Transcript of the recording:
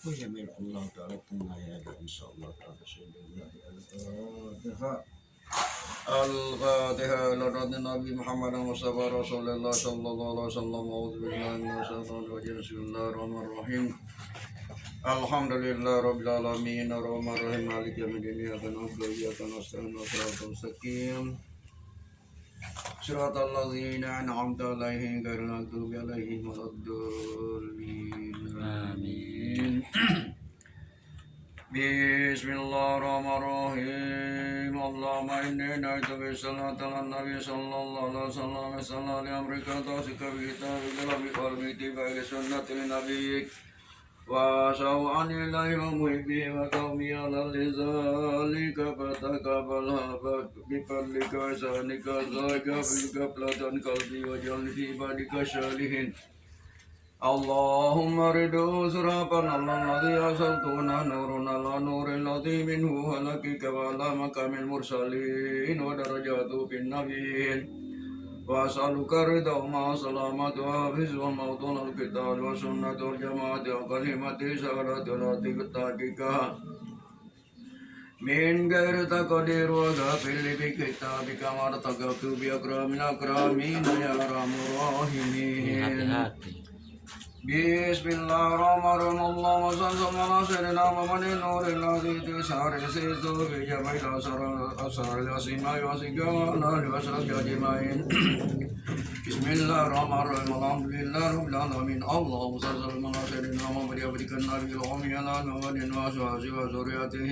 وجميل الله تعالى كنا يا إن شاء الله تعالى سيدنا الفاتحة الفاتحة لرد النبي محمد مصطفى رسول الله صلى الله عليه وسلم. أعوذ بالله من الشيطان الرجيم. بسم الله الرحمن الرحيم. الحمد لله رب العالمين الرحمن الرحيم مالك يوم الدين إياك نعبد وإياك نستعين صراط المستقيم صراط الذين أنعمت عليهم غير المغضوب عليهم ولا الضالين آمين. بسم الله الرحمن الرحيم. اللهم إني نعوذ بالصلاة على النبي صلى الله عليه وسلم وصلى لأمرك توسك بكتابك وبقلبك بسنة نبيك وأشهد أن لا إله محبي وقومي على لذلك فتقبلها بفضلك وإحسانك ذاك في قبلة قلبي واجعل في عبادك الصالحين. اللهم ردوا سرابنا الذي أرسلتنا نورنا على نور الذي منه خلقك وعلى مقام المرسلين ودرجات في النبيين. وأسألك الرضا مع السلامة وحفظ وموطن القتال والسنة والجماعة وكلمة شهادة لا تحقيق من غير تقدير وغافل بكتابك ما ارتقبت بأكرم الأكرمين يا أرحم الراحمين. بسم الله الرحمن الرحيم. اللهم صل على سيدنا محمد النور الذي تسعر سيده في جميع الأسرار الأسماء والصفات والآل وصحبه أجمعين. بسم الله الرحمن الرحيم. الحمد لله رب العالمين. اللهم صل على سيدنا محمد وبارك النبي الأمي على محمد وأزواجه وذريته